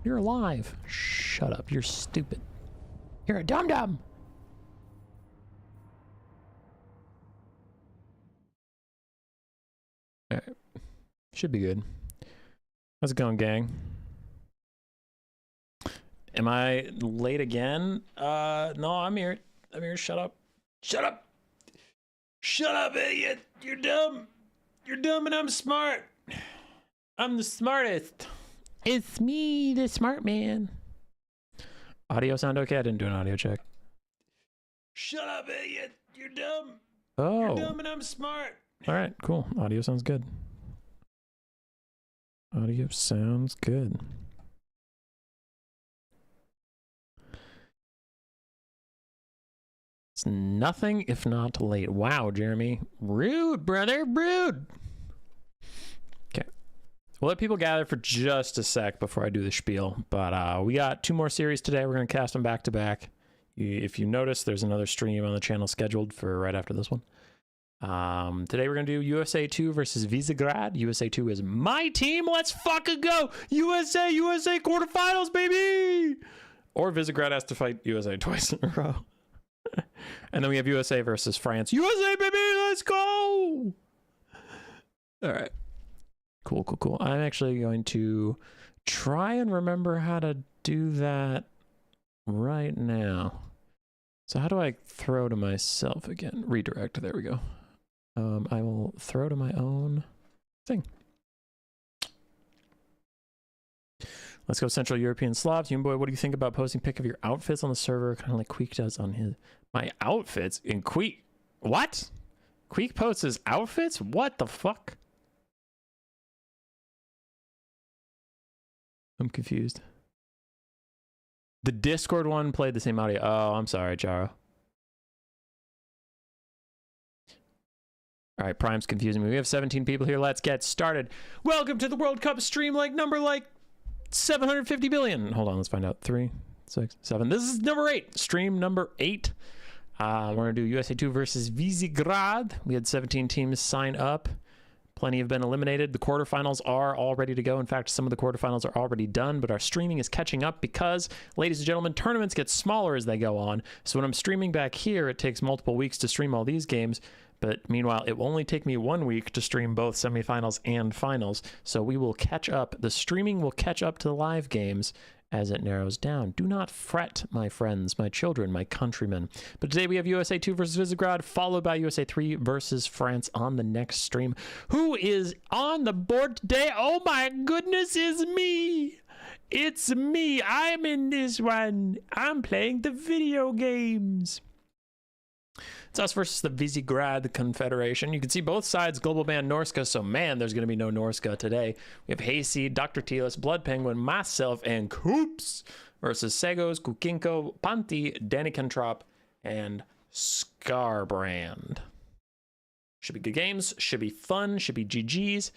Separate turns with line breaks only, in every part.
You're alive. Shut up. You're stupid. You're a dum-dum. All right. Should be good. How's it going, gang? Am I late again? No, I'm here. I'm here. Shut up. Shut up. Shut up, idiot. You're dumb. You're dumb and I'm smart. I'm the smartest. It's me, the smart man. Audio sound okay? I didn't do an audio check. Shut up, idiot. You're dumb. Oh. You're dumb and I'm smart. All right, cool. Audio sounds good. Audio sounds good. It's nothing if not late. Wow, Jeremy. Rude, brother. Rude. Okay. We'll let people gather for just a sec before I do the spiel. But we got 2 more series today. We're going to cast them back to back. If you notice, there's another stream on the channel scheduled for right after this one. Today we're going to do USA 2 versus Visegrad. USA 2 is my team. Let's fucking go. USA quarterfinals, baby. Or Visegrad has to fight USA twice in a row. And then we have USA versus France. USA, baby, let's go! All right. Cool, cool, cool. I'm actually going to try and remember how to do that right now. So how do I throw to myself again? Redirect, there we go. I will throw to my own thing. Let's go Central European Slavs. Boy, what do you think about posting pic of your outfits on the server? Kind of like Queek does on his... My outfits? In Queek? What? Queek posts his outfits? What the fuck? I'm confused. The Discord one played the same audio. Oh, I'm sorry, Charo. All right, Prime's confusing me. We have 17 people here. Let's get started. Welcome to the World Cup stream number 750 billion. Hold on, let's find out. 3, 6, 7. This is number 8. Stream number 8. We're going to do USA 2 versus Visegrad. We had 17 teams sign up. Plenty have been eliminated. The quarterfinals are all ready to go. In fact, some of the quarterfinals are already done, but our streaming is catching up because, ladies and gentlemen, tournaments get smaller as they go on. So when I'm streaming back here, it takes multiple weeks to stream all these games. But meanwhile, it will only take me 1 week to stream both semifinals and finals. So we will catch up. The streaming will catch up to the live games as it narrows down. Do not fret, my friends, my children, my countrymen. But today we have USA 2 versus Visegrad, followed by USA 3 versus France on the next stream. Who is on the board today? Oh my goodness, it's me. It's me. I'm in this one. I'm playing the video games. It's us versus the Visegrad Confederation. You can see both sides global ban Norska, so man, there's going to be no Norska today. We have Hayseed, Dr. Telis, Blood Penguin, myself, and Koops versus Segos, Kukinko, Panti, Danikentrop, and Scarbrand. Should be good games, should be fun, should be GG's.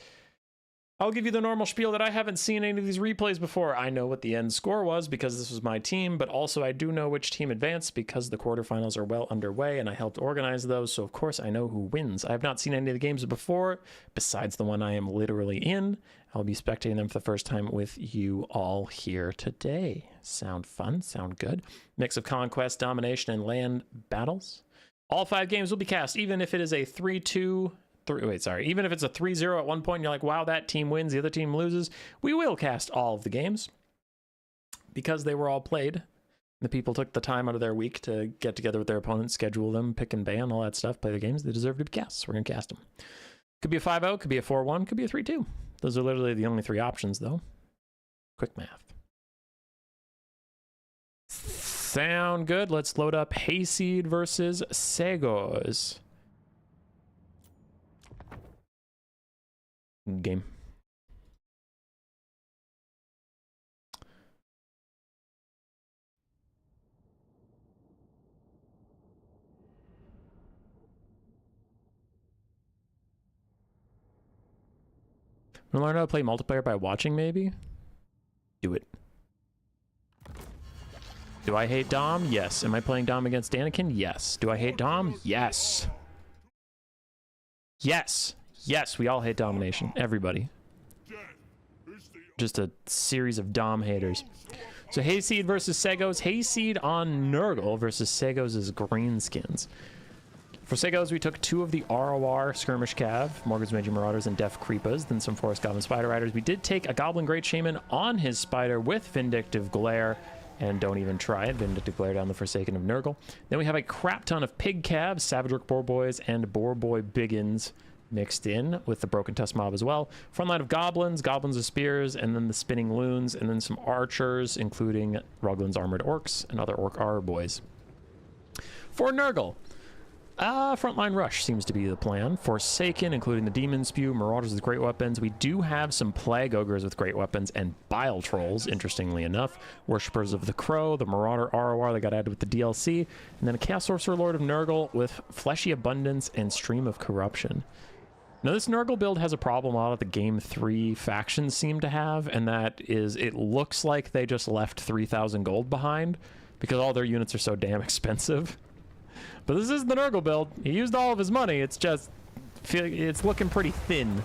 I'll give you the normal spiel that I haven't seen any of these replays before. I know what the end score was because this was my team, but also I do know which team advanced because the quarterfinals are well underway and I helped organize those, so of course I know who wins. I have not seen any of the games before, besides the one I am literally in. I'll be spectating them for the first time with you all here today. Sound fun? Sound good? Mix of conquest, domination, and land battles. All 5 games will be cast, even if it is a 3-2... even if it's a 3-0 at one point and you're like, wow, that team wins, the other team loses, we will cast all of the games because they were all played. The people took the time out of their week to get together with their opponents, schedule them, pick and ban, all that stuff, play the games. They deserve to be cast, so we're going to cast them. Could be a 5-0, could be a 4-1, could be a 3-2. Those are literally the only 3 options, though. Quick math. Sound good? Let's load up Hayseed versus Segos. Game. Wanna learn how to play multiplayer by watching, maybe? Do it. Do I hate Dom? Yes. Am I playing Dom against Daniken? Yes. Do I hate Dom? Yes. Yes. Yes, we all hate domination. Everybody. just a series of Dom haters. So Hayseed versus Segos. Hayseed on Nurgle versus Segos' Greenskins. For Segos, we took 2 of the ROR Skirmish Cav, Morgan's Raging Marauders, and Deaf Creepas, then some Forest Goblin Spider Riders. We did take a Goblin Great Shaman on his Spider with Vindictive Glare, and don't even try it. Vindictive Glare down the Forsaken of Nurgle. Then we have a crap ton of Pig Cavs, Savage Orc Boar Boys, and Boar Boy Biggins mixed in with the Broken Tusk Mob as well. Front line of Goblins, Goblins of Spears, and then the Spinning Loons, and then some Archers, including Ruglin's Armored Orcs and other Orc R Boys. For Nurgle, frontline rush seems to be the plan. Forsaken, including the Demon Spew, Marauders with great weapons. We do have some Plague Ogres with great weapons and Bile Trolls, interestingly enough. Worshippers of the Crow, the Marauder ROR that got added with the DLC, and then a Chaos Sorcerer Lord of Nurgle with Fleshy Abundance and Stream of Corruption. Now, this Nurgle build has a problem a lot of the Game 3 factions seem to have, and that is it looks like they just left 3,000 gold behind because all their units are so damn expensive. But this is the Nurgle build. He used all of his money. It's just, it's looking pretty thin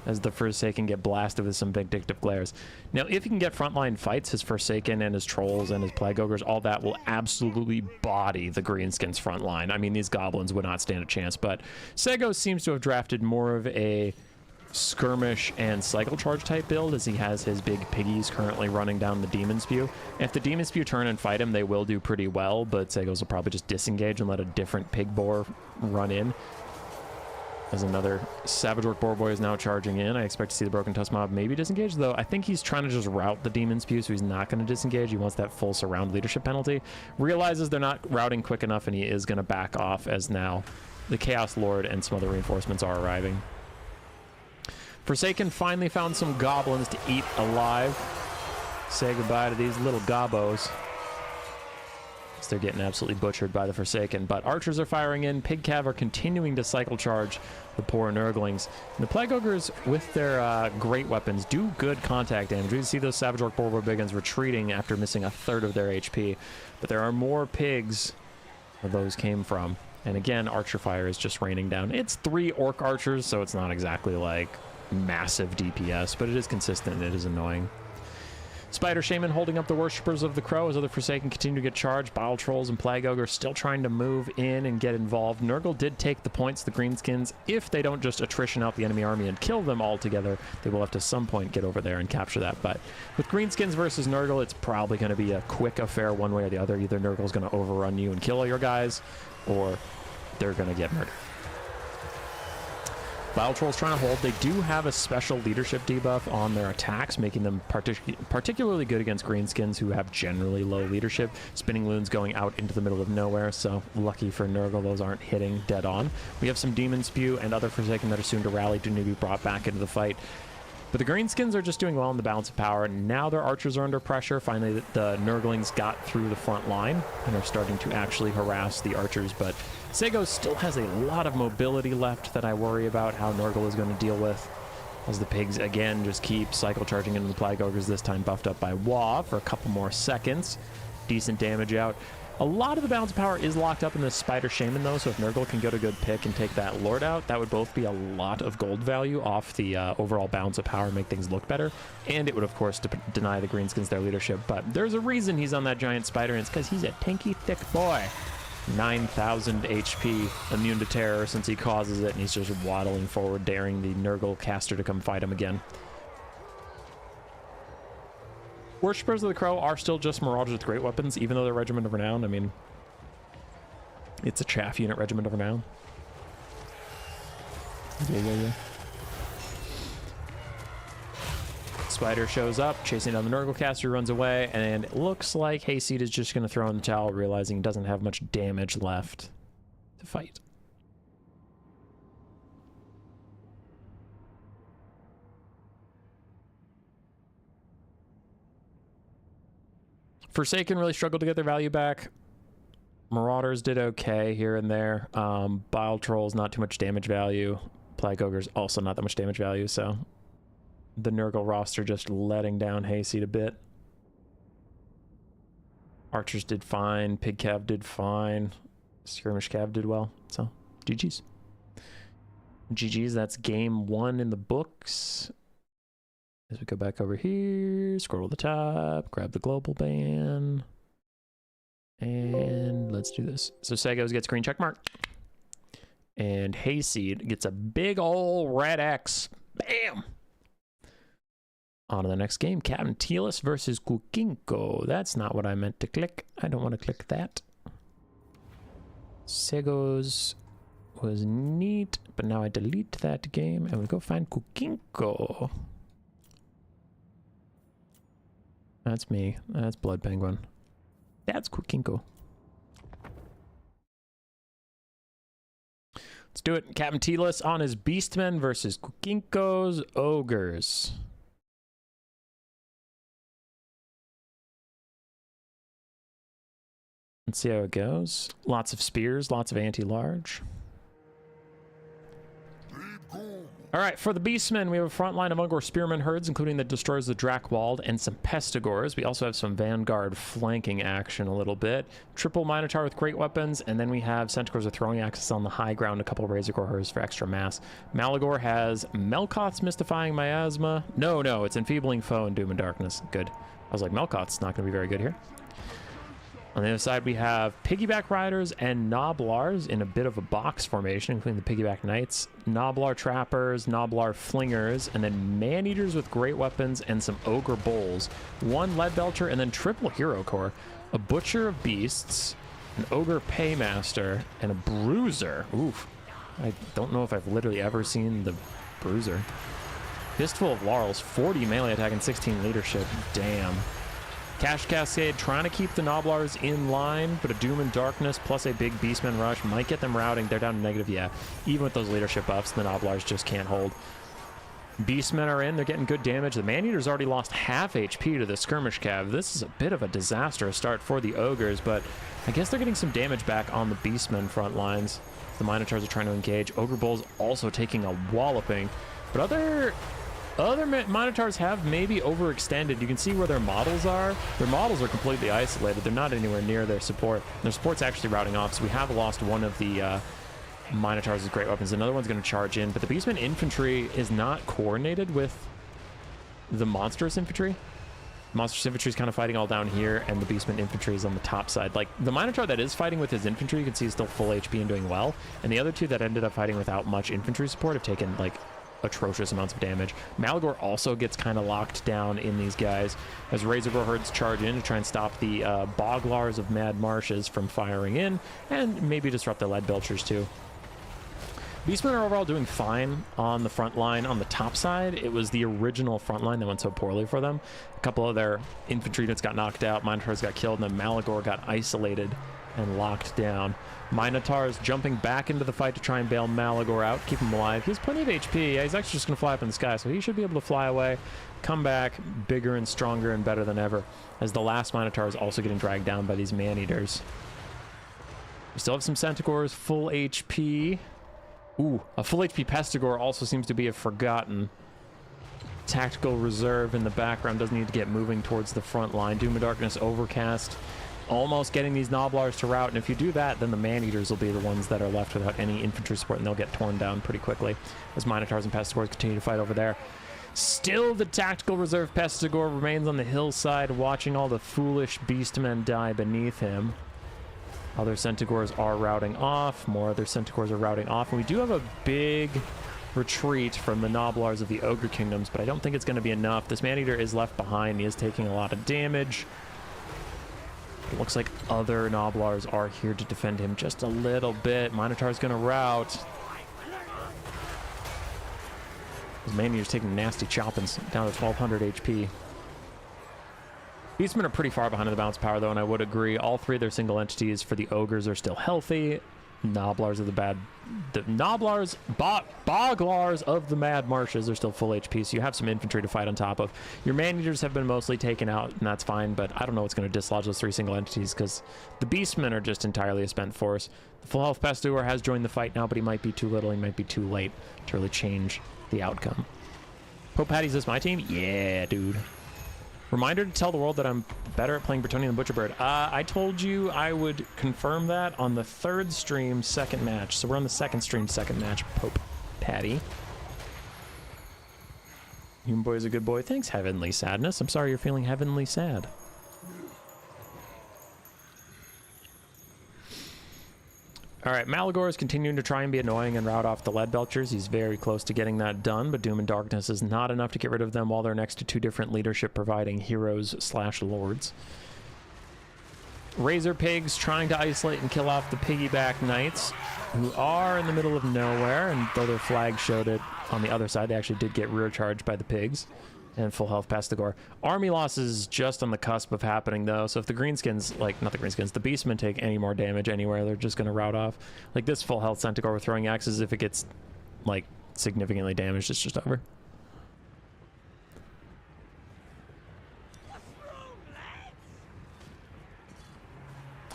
as the Forsaken get blasted with some Vindictive Glares. Now, if he can get frontline fights, his Forsaken and his Trolls and his Plague Ogres, all that will absolutely body the Greenskins frontline. I mean, these Goblins would not stand a chance, but Segos seems to have drafted more of a skirmish and cycle charge type build, as he has his big piggies currently running down the Demon Spew. If the Demon Spew turn and fight him, they will do pretty well, but Segos will probably just disengage and let a different pig boar run in. As another Savage Orc Boar Boy is now charging in. I expect to see the Broken Tusk Mob maybe disengage, though I think he's trying to just route the Demon Spew, so he's not going to disengage. He wants that full surround leadership penalty. Realizes they're not routing quick enough, and he is going to back off, as now the Chaos Lord and some other reinforcements are arriving. Forsaken finally found some goblins to eat alive. Say goodbye to these little gobos. They're getting absolutely butchered by the Forsaken, but Archers are firing in. Pig Cav are continuing to cycle charge the poor Nurglings. And the Plague Ogres, with their great weapons, do good contact damage. We can see those Savage Orc Boar Boy Biggins retreating after missing a third of their HP, but there are more pigs where those came from. And again, Archer fire is just raining down. It's 3 Orc Archers, so it's not exactly like massive DPS, but it is consistent and it is annoying. Spider Shaman holding up the Worshippers of the Crow as other Forsaken continue to get charged. Bile Trolls and Plague Ogre still trying to move in and get involved. Nurgle did take the points, the Greenskins. If they don't just attrition out the enemy army and kill them all together, they will have to some point get over there and capture that. But with Greenskins versus Nurgle, it's probably going to be a quick affair one way or the other. Either Nurgle's going to overrun you and kill all your guys, or they're going to get murdered. Bile Trolls trying to hold. They do have a special leadership debuff on their attacks, making them particularly good against Greenskins, who have generally low leadership. Spinning Loons going out into the middle of nowhere, so lucky for Nurgle, those aren't hitting dead on. We have some Demon Spew and other Forsaken that are soon to rally to be brought back into the fight. But the Greenskins are just doing well in the balance of power. Now their Archers are under pressure. Finally, the Nurglings got through the front line and are starting to actually harass the Archers, but Segos still has a lot of mobility left that I worry about how Nurgle is going to deal with, as the pigs again just keep cycle charging into the Plague Ogres, this time buffed up by Wa for a couple more seconds. Decent damage out. A lot of the balance of power is locked up in the Spider Shaman, though, so if Nurgle can get a good pick and take that Lord out, that would both be a lot of gold value off the overall balance of power, make things look better, and it would, of course, deny the Greenskins their leadership. But there's a reason he's on that giant spider, and it's because he's a tanky, thick boy. 9,000 HP, immune to terror since he causes it, and he's just waddling forward, daring the Nurgle caster to come fight him again. Worshippers of the Crow are still just Marauders with great weapons, even though they're Regiment of Renown. I mean, it's a chaff unit Regiment of Renown. Yeah. Spider shows up, chasing down the Nurgle caster, runs away, and it looks like Hayseed is just going to throw in the towel, realizing he doesn't have much damage left to fight. Forsaken really struggled to get their value back. Marauders did okay here and there. Bile Trolls, not too much damage value. Plague Ogres, also not that much damage value, so the Nurgle roster just letting down Hayseed a bit. Archers did fine. Pig Cav did fine. Skirmish Cav did well. So, GG's. GG's, that's game 1 in the books. As we go back over here, scroll to the top, grab the global ban, and let's do this. So Segos gets green check mark, and Hayseed gets a big ol' red X. Bam! On to the next game, Captain Telis versus Kukinko. That's not what I meant to click. I don't want to click that. Segos was neat, but now I delete that game and we go find Kukinko. That's me. That's Blood Penguin. That's Kukinko. Let's do it. Captain Telis on his Beastmen versus Kukinko's Ogres. Let's see how it goes. Lots of spears, lots of anti-large. All right, for the Beastmen, we have a front line of Ungor Spearman herds, including the Destroyers of the Drakewald and some Pestigors. We also have some Vanguard flanking action a little bit. Triple Minotaur with great weapons, and then we have Centaurs with throwing axes on the high ground, a couple of Razorgore herds for extra mass. Malagor has Melkoth's Mystifying Miasma. No, it's Enfeebling Foe and Doom and Darkness. Good. I was like, Melkoth's not going to be very good here. On the other side, we have Piggyback Riders and Noblars in a bit of a box formation, including the Piggyback Knights, Noblar Trappers, Noblar Flingers, and then Man-Eaters with great weapons and some Ogre Bulls, one Lead Belcher, and then triple Hero Core, a Butcher of Beasts, an Ogre Paymaster, and a Bruiser. Oof. I don't know if I've literally ever seen the Bruiser. Fistful of Laurels, 40 melee attack and 16 leadership. Damn. Cash Cascade trying to keep the Noblars in line, but a Doom and Darkness plus a big Beastman rush might get them routing. They're down to negative, yeah. Even with those leadership buffs, the Noblars just can't hold. Beastmen are in, they're getting good damage. The Man-Eater's already lost half HP to the Skirmish Cav. This is a bit of a disastrous start for the Ogres, but I guess they're getting some damage back on the Beastmen front lines. The Minotaurs are trying to engage. Ogre Bulls also taking a walloping, but other Minotaurs have maybe overextended. You can see where their models are. Their models are completely isolated. They're not anywhere near their support. Their support's actually routing off, so we have lost one of the Minotaurs with great weapons. Another one's going to charge in, but the Beastman infantry is not coordinated with the Monstrous infantry. Monstrous infantry is kind of fighting all down here, and the Beastman infantry is on the top side. Like, the Minotaur that is fighting with his infantry, you can see is still full HP and doing well, and the other two that ended up fighting without much infantry support have taken, like, atrocious amounts of damage. Malagor also gets kind of locked down in these guys as Razorgore herds charge in to try and stop the Boglars of Mad Marshes from firing in, and maybe disrupt the Lead Belchers too. Beastmen are overall doing fine on the front line. On the top side, it was the original front line that went so poorly for them. A couple of their infantry units got knocked out, Minotaurs got killed, and then Malagor got isolated and locked down. Minotaur's jumping back into the fight to try and bail Malagor out, keep him alive. He has plenty of HP. He's actually just going to fly up in the sky, so he should be able to fly away, come back bigger and stronger and better than ever, as the last Minotaur is also getting dragged down by these Man-Eaters. We still have some Centaurs, full HP. Ooh, a full HP Pestigore also seems to be a forgotten tactical reserve in the background. Doesn't need to get moving towards the front line. Doom and Darkness, Overcast, almost getting these Noblars to rout, and if you do that, then the Man-Eaters will be the ones that are left without any infantry support, and they'll get torn down pretty quickly as Minotaurs and Pestigores continue to fight over there. Still, the tactical reserve Pestigore remains on the hillside, watching all the foolish Beastmen die beneath him. Other Centaurs are routing off. More other Centaurs are routing off. And we do have a big retreat from the Noblars of the Ogre Kingdoms, but I don't think it's going to be enough. This Man-Eater is left behind. He is taking a lot of damage. It looks like other Noblars are here to defend him just a little bit. Minotaur's going to rout. This Man-Eater's taking nasty choppings, down to 1200 HP. Beastmen are pretty far behind in the balance power, though, and I would agree. All three of their single entities for the Ogres are still healthy. Noblars are Boglars of the Mad Marshes are still full HP, so you have some infantry to fight on top of. Your Man-Eaters have been mostly taken out, and that's fine, but I don't know what's going to dislodge those three single entities, because the Beastmen are just entirely a spent force. The full health Pestigore has joined the fight now, but he might be too little, he might be too late to really change the outcome. Pope Patty's this my team? Yeah, dude. Reminder to tell the world that I'm better at playing Bretonnian than Butcherbird. I told you I would confirm that on the third stream, second match. So we're on the second stream, second match, Pope Patty. Human boy is a good boy. Thanks, Heavenly Sadness. I'm sorry you're feeling heavenly sad. Alright, Malagor is continuing to try and be annoying and rout off the Lead Belchers. He's very close to getting that done, but Doom and Darkness is not enough to get rid of them while they're next to two different leadership providing heroes / lords. Razor Pigs trying to isolate and kill off the Piggyback Knights, who are in the middle of nowhere, and though their flag showed it on the other side, they actually did get rear charged by the pigs and full health past the gore. Army loss is just on the cusp of happening, though, so if the Greenskins, like, not the Greenskins, the Beastmen take any more damage anywhere, they're just going to rout off. Like, this full health Centaur with throwing axes, if it gets, like, significantly damaged, it's just over.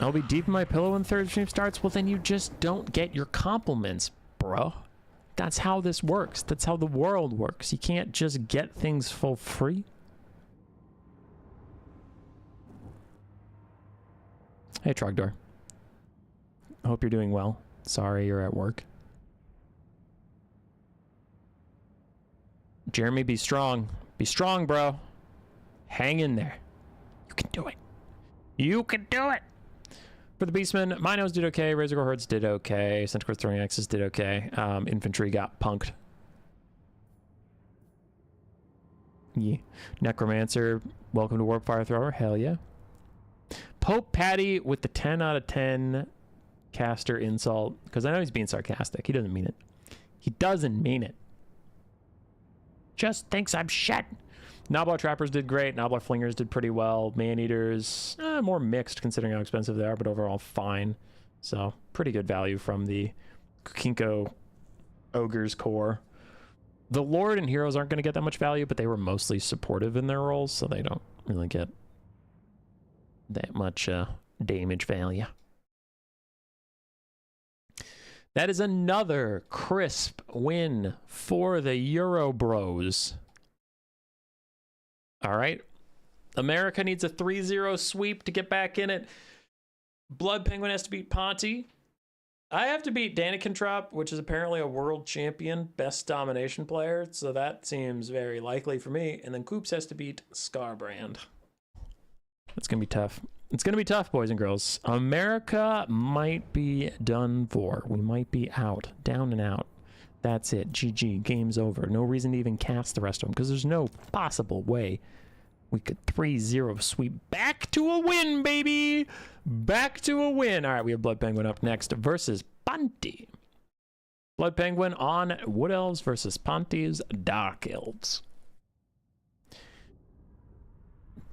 I'll be deep in my pillow when third stream starts. Well, then you just don't get your compliments, bro. That's how this works. That's how the world works. You can't just get things for free. Hey, Trogdor. I hope you're doing well. Sorry you're at work. Jeremy, be strong. Be strong, bro. Hang in there. You can do it. You can do it. For the Beastmen, Minos did okay, Razorgore Hordes did okay, Centaur Throwing Axes did okay, Infantry got punked. Yeah. Necromancer, welcome to Warp Fire Thrower, hell yeah. Pope Patty with the 10 out of 10 caster insult, because I know he's being sarcastic, he doesn't mean it. He doesn't mean it. Just thinks I'm shit. Noblar Trappers did great. Noblar Flingers did pretty well. Man-Eaters, more mixed considering how expensive they are, but overall fine. So, pretty good value from the Kinko Ogres core. The Lord and Heroes aren't going to get that much value, but they were mostly supportive in their roles, so they don't really get that much damage value. That is another crisp win for the Euro Bros. All right. America needs a 3-0 sweep to get back in it. Blood Penguin has to beat Ponty. I have to beat Danikentrop, which is apparently a world champion, best domination player, so that seems very likely for me. And then Coops has to beat Scarbrand. It's going to be tough. It's going to be tough, boys and girls. America might be done for. We might be out. Down and out. That's it. GG. Game's over. No reason to even cast the rest of them, because there's no possible way we could 3-0 sweep back to a win, baby! Back to a win! All right, we have Blood Penguin up next versus Ponty. Blood Penguin on Wood Elves versus Ponty's Dark Elves.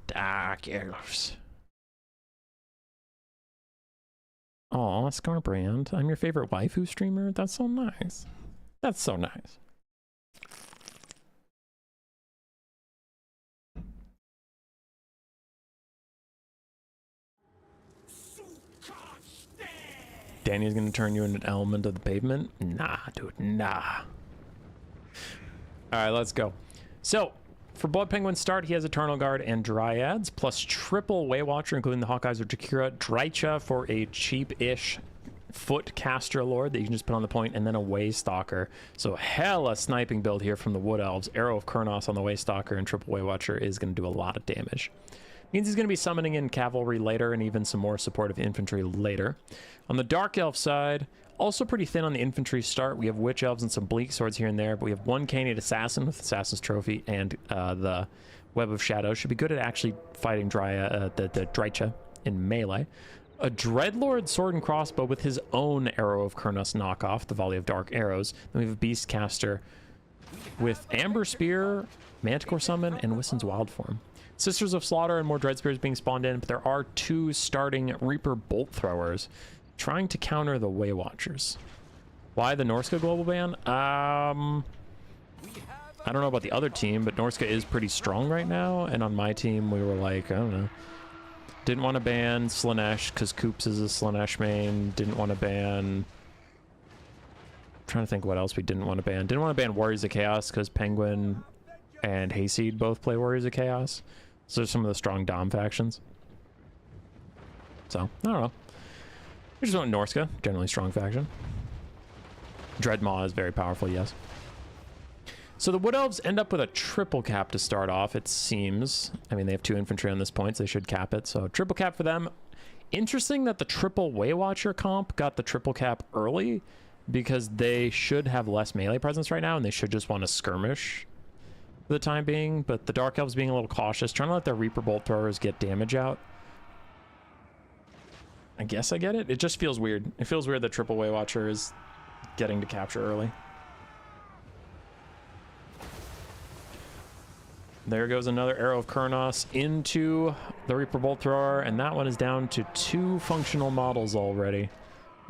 Dark Elves. Aw, Scarbrand. I'm your favorite waifu streamer? That's so nice. That's so nice. Danny's gonna turn you into an element of the pavement? Nah, dude, nah. Alright, let's go. So, for Blood Penguin's start, he has Eternal Guard and Dryads, plus triple Waywatcher, including the Hawkeyes or Jakira, Drycha for a cheap-ish foot caster lord that you can just put on the point, and then a Waystalker. So hella sniping build here from the Wood Elves. Arrow of Kurnos on the Waystalker and triple Waywatcher is going to do a lot of damage. Means he's going to be summoning in cavalry later and even some more supportive infantry later. On the Dark Elf side, also pretty thin on the infantry start. We have Witch Elves and some Bleak Swords here and there, but we have one Canid Assassin with Assassin's Trophy and the Web of Shadows. Should be good at actually fighting the Drycha in melee. A Dreadlord Sword and Crossbow with his own Arrow of Kurnos knockoff, the Volley of Dark Arrows. Then we have a Beastcaster with Amber Spear, Manticore Summon, and Whiston's Wild Form. Sisters of Slaughter and more Dread Spears being spawned in, but there are two starting Reaper Bolt Throwers trying to counter the Waywatchers. Why the Norska global ban? I don't know about the other team, but Norska is pretty strong right now, and on my team we were like, I don't know. Didn't want to ban Slaanesh because Coops is a Slaanesh main. Didn't want to ban... I'm trying to think what else we didn't want to ban. Didn't want to ban Warriors of Chaos because Penguin and Hayseed both play Warriors of Chaos. So there's some of the strong Dom factions. So, I don't know. We just went Norska, generally strong faction. Dreadmaw is very powerful, yes. So the Wood Elves end up with a triple cap to start off, it seems. I mean, they have 2 infantry on this point, so they should cap it. So triple cap for them. Interesting that the triple Waywatcher comp got the triple cap early, because they should have less melee presence right now, and they should just want to skirmish for the time being. But the Dark Elves being a little cautious, trying to let their Reaper Bolt throwers get damage out. I guess I get it. It just feels weird. It feels weird that triple Waywatcher is getting to capture early. There goes another arrow of Kurnos into the Reaper Bolt Thrower, and that one is down to 2 functional models already,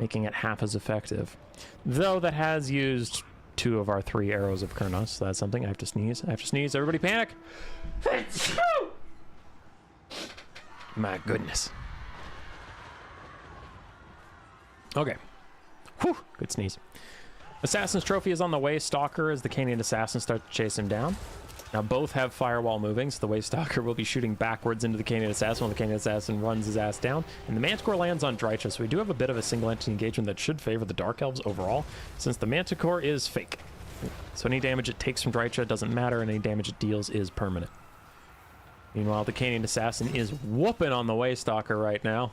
making it half as effective. Though that has used 2 of our 3 arrows of Kurnos, so that's something. I have to sneeze. I have to sneeze. Everybody panic! My goodness. Okay. Whew, good sneeze. Assassin's Trophy is on the way. Stalker as the Canadian Assassin starts to chase him down. Now both have Firewall moving, so the Waystalker will be shooting backwards into the Canadian Assassin while the Canadian Assassin runs his ass down. And the Manticore lands on Drycha, so we do have a bit of a single entity engagement that should favor the Dark Elves overall, since the Manticore is fake. So any damage it takes from Drycha doesn't matter, and any damage it deals is permanent. Meanwhile, the Canadian Assassin is whooping on the Waystalker right now.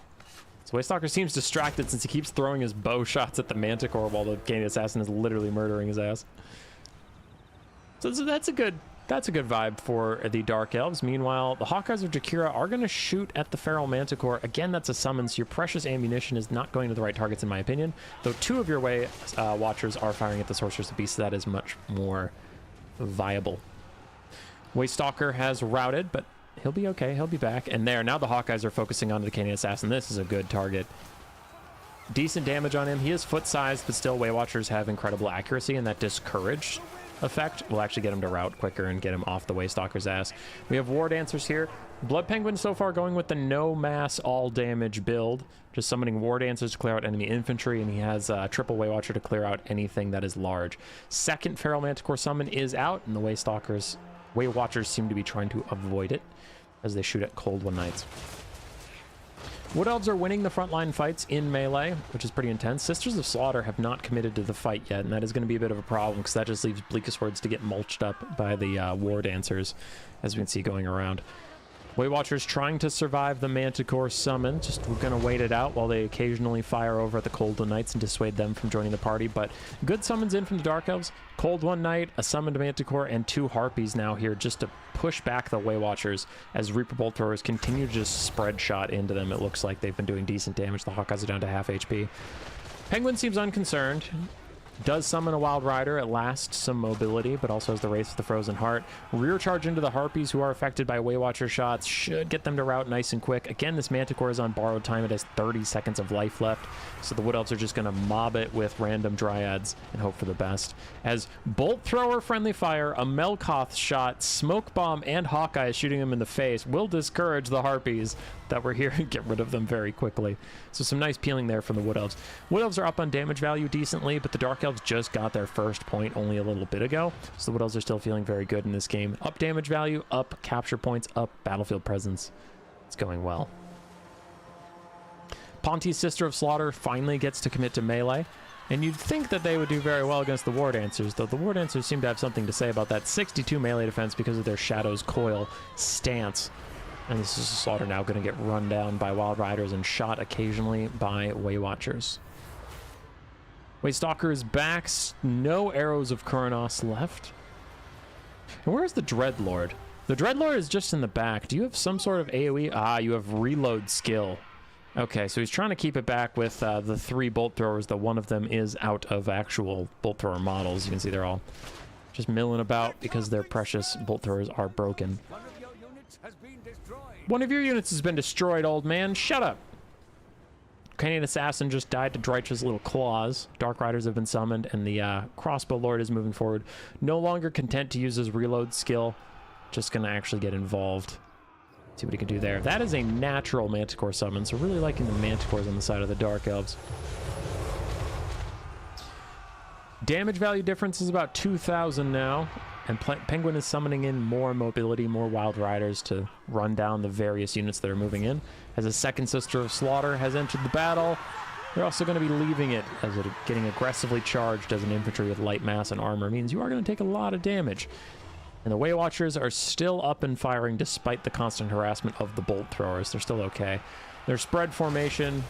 So Waystalker seems distracted since he keeps throwing his bow shots at the Manticore while the Canadian Assassin is literally murdering his ass. So that's a good vibe for the Dark Elves. Meanwhile, the Hawkeyes of Jakira are going to shoot at the Feral Manticore. Again, that's a summon, so your precious ammunition is not going to the right targets in my opinion. Though 2 of your Watchers are firing at the Sorceress of Beast, so that is much more viable. Waystalker has routed, but he'll be okay. He'll be back. And there, now the Hawkeyes are focusing on the Canadian Assassin. This is a good target. Decent damage on him. He is foot-sized, but still Waywatchers have incredible accuracy, and that discouraged effect will actually get him to route quicker and get him off the Waystalker's ass. We have War Dancers here. Blood Penguin so far going with the no mass all damage build, just summoning War Dancers to clear out enemy infantry, and he has triple Waywatcher to clear out anything that is large. Second Feral Manticore summon is out, and the Waywatchers seem to be trying to avoid it as they shoot at Cold One Knights. Wood Elves are winning the frontline fights in melee, which is pretty intense. Sisters of Slaughter have not committed to the fight yet, and that is going to be a bit of a problem because that just leaves Bleakest Words to get mulched up by the War Dancers, as we can see going around. Waywatchers trying to survive the Manticore summon. Just we're going to wait it out while they occasionally fire over at the Cold One Knights and dissuade them from joining the party. But good summons in from the Dark Elves. Cold One Knight, a summoned Manticore, and 2 Harpies now here just to push back the Waywatchers as Reaper Bolt Throwers continue to just spread shot into them. It looks like they've been doing decent damage. The Hawkeyes are down to half HP. Penguin seems unconcerned. Does summon a Wild Rider at last, some mobility, but also has the Wraith of the Frozen Heart. Rear charge into the Harpies who are affected by Waywatcher shots. Should get them to route nice and quick. Again, this Manticore is on borrowed time. It has 30 seconds of life left, so the Wood Elves are just going to mob it with random Dryads and hope for the best. As Bolt Thrower friendly fire, a Melkoth shot, Smoke Bomb, and Hawkeye shooting him in the face will discourage the Harpies that were here and get rid of them very quickly. So some nice peeling there from the Wood Elves. Wood Elves are up on damage value decently, but the Dark Elves just got their first point only a little bit ago, so the Wood Elves are still feeling very good in this game. Up damage value, up capture points, up battlefield presence. It's going well. Ponti's Sister of Slaughter finally gets to commit to melee, and you'd think that they would do very well against the War Dancers, though the War Dancers seem to have something to say about that 62 melee defense because of their Shadow's Coil stance. And this is Slaughter now going to get run down by Wild Riders and shot occasionally by Waywatchers. Waystalker is back. No arrows of Kurnos left. And where's the Dreadlord? The Dreadlord is just in the back. Do you have some sort of AoE? Ah, you have reload skill. Okay, so he's trying to keep it back with the 3 bolt throwers, though one of them is out of actual bolt thrower models. You can see they're all just milling about because their precious bolt throwers are broken. One of your units has been destroyed, old man. Shut up. Canadian Assassin just died to Drycha's little claws. Dark Riders have been summoned, and the Crossbow Lord is moving forward. No longer content to use his reload skill. Just going to actually get involved. See what he can do there. That is a natural Manticore summon, so really liking the Manticores on the side of the Dark Elves. Damage value difference is about 2,000 now. And Penguin is summoning in more mobility, more Wild Riders to run down the various units that are moving in. As a second Sister of Slaughter has entered the battle. They're also going to be leaving it as it getting aggressively charged as an infantry with light mass and armor means you are going to take a lot of damage. And the Way Watchers are still up and firing despite the constant harassment of the bolt throwers. They're still okay. Their spread formation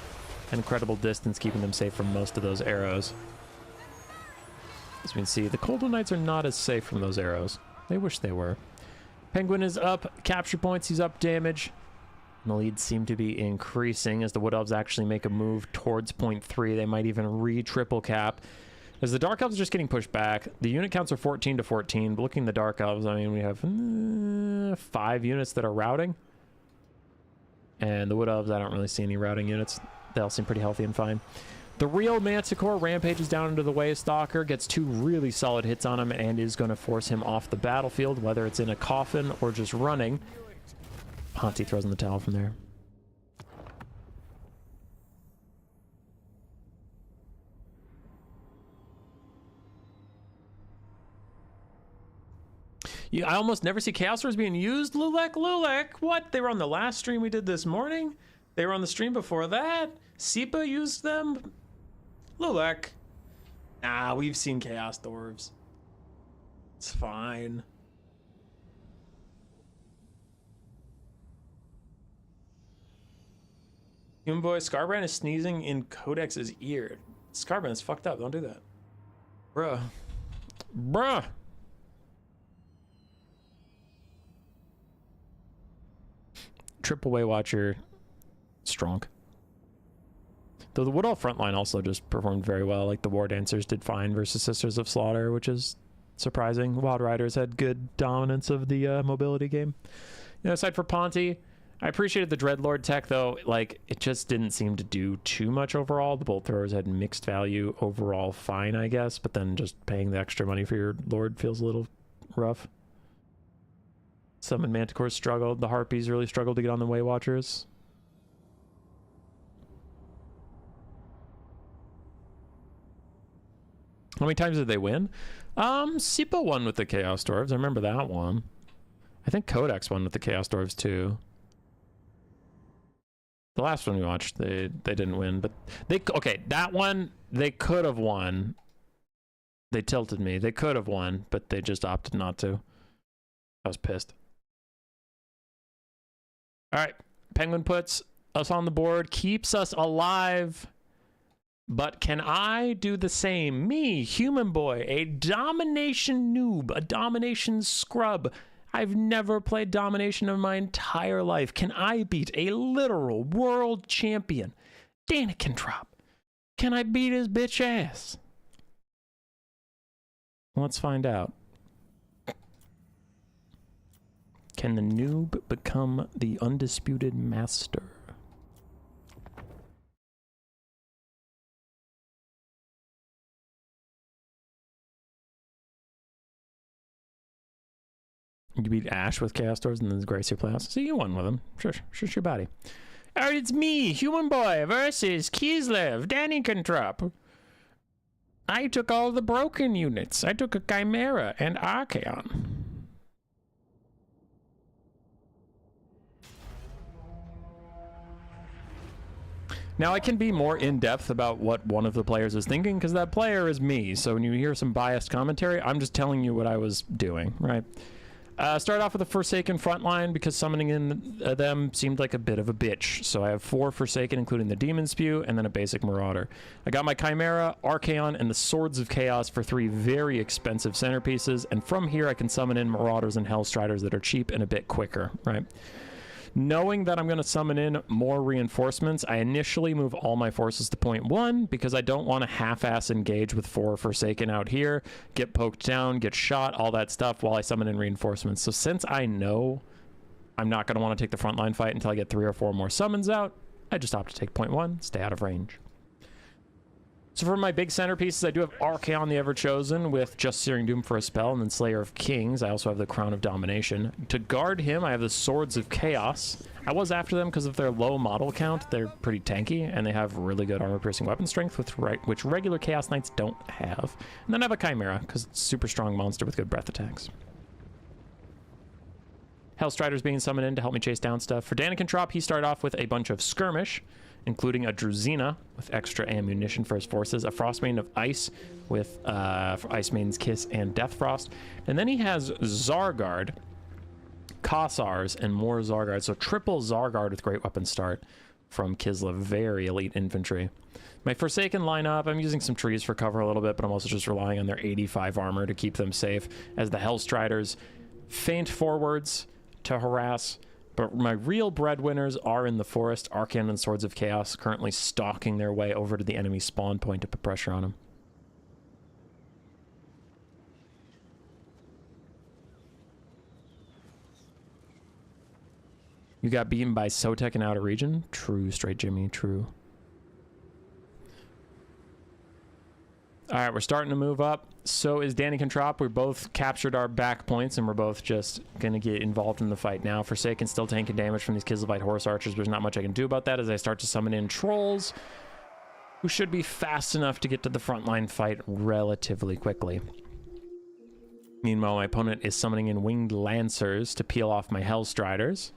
and incredible distance keeping them safe from most of those arrows. As we can see, the Coldwood Knights are not as safe from those arrows. They wish they were. Penguin is up capture points, he's up damage. And the leads seem to be increasing as the Wood Elves actually make a move towards point 3. They might even re-triple cap. As the Dark Elves are just getting pushed back, the unit counts are 14 to 14. But looking at the Dark Elves, I mean, we have 5 units that are routing. And the Wood Elves, I don't really see any routing units. They all seem pretty healthy and fine. The real Manticore rampages down into the Way Stalker, gets 2 really solid hits on him, and is going to force him off the battlefield, whether it's in a coffin or just running. Ponty throws in the towel from there. Yeah, I almost never see Chaos Swords being used. Lulek, what? They were on the last stream we did this morning. They were on the stream before that. Sipa used them. Lulek. Nah, we've seen Chaos Dwarves. It's fine. Human Boy, Scarbrand is sneezing in Codex's ear. Scarbrand is fucked up. Don't do that. Bruh. Bruh. Triple Way Watcher. Strong. Though the Wood Elf frontline also just performed very well. Like the War Dancers did fine versus Sisters of Slaughter, which is surprising. Wild Riders had good dominance of the mobility game. You know, aside for Ponty, I appreciated the Dreadlord tech, though. Like, it just didn't seem to do too much overall. The Bolt Throwers had mixed value overall, fine, I guess. But then just paying the extra money for your Lord feels a little rough. Summon Manticores struggled. The Harpies really struggled to get on the Way Watchers. How many times did they win? Sipa won with the Chaos Dwarves. I remember that one. I think Codex won with the Chaos Dwarves too. The last one we watched, they didn't win, but okay, that one they could have won. They tilted me. They could have won, but they just opted not to. I was pissed. All right, Penguin puts us on the board, keeps us alive. But can I do the same? Me, Human Boy, a domination noob, a domination scrub. I've never played domination in my entire life. Can I beat a literal world champion, Danikentrop? Can I beat his bitch ass? Let's find out. Can the noob become the undisputed master? You beat Ash with Chaos Dwarves and then the Gracie playoffs. So you won with him. Sure your body. Alright, it's me, Human Boy, versus Kislev, Danikentrop. I took all the broken units. I took a Chimera and Archaon. Now, I can be more in-depth about what one of the players is thinking, because that player is me. So when you hear some biased commentary, I'm just telling you what I was doing, right? Start off with a Forsaken frontline because summoning in them seemed like a bit of a bitch. So I have 4 Forsaken, including the Demon Spew, and then a basic Marauder. I got my Chimera, Archaon, and the Swords of Chaos for 3 very expensive centerpieces. And from here, I can summon in Marauders and Hellstriders that are cheap and a bit quicker, right? Knowing that I'm going to summon in more reinforcements, I initially move all my forces to point 1 because I don't want to half-ass engage with 4 Forsaken out here, get poked down, get shot, all that stuff while I summon in reinforcements. So since I know I'm not going to want to take the frontline fight until I get 3 or 4 more summons out, I just opt to take point 1, stay out of range. So for my big centerpieces, I do have Archaon the Everchosen with Just Searing Doom for a spell, and then Slayer of Kings. I also have the Crown of Domination. To guard him, I have the Swords of Chaos. I was after them because of their low model count. They're pretty tanky, and they have really good armor-piercing weapon strength, which regular Chaos Knights don't have. And then I have a Chimera, because it's a super strong monster with good breath attacks. Hellstrider's being summoned in to help me chase down stuff. For Danikentrop, he started off with a bunch of Skirmish, including a Druzina with extra ammunition for his forces, a Frostmaiden of Ice with Ice Maiden's Kiss and Death Frost, and then he has Zargard, Kossars, and more Zargard, so triple Zargard with Great Weapon start from Kislev. Very elite infantry. My Forsaken lineup, I'm using some trees for cover a little bit, but I'm also just relying on their 85 armor to keep them safe as the Hellstriders feint forwards to harass. But my real breadwinners are in the forest. Arcane and Swords of Chaos currently stalking their way over to the enemy spawn point to put pressure on them. You got beaten by Sotek in Outer Region? True, Straight Jimmy, true. All right, we're starting to move up. So is Danny Controp. We both captured our back points, and we're both just going to get involved in the fight now. Forsaken still taking damage from these Kislevite Horse Archers. There's not much I can do about that as I start to summon in Trolls, who should be fast enough to get to the frontline fight relatively quickly. Meanwhile, my opponent is summoning in Winged Lancers to peel off my Hellstriders.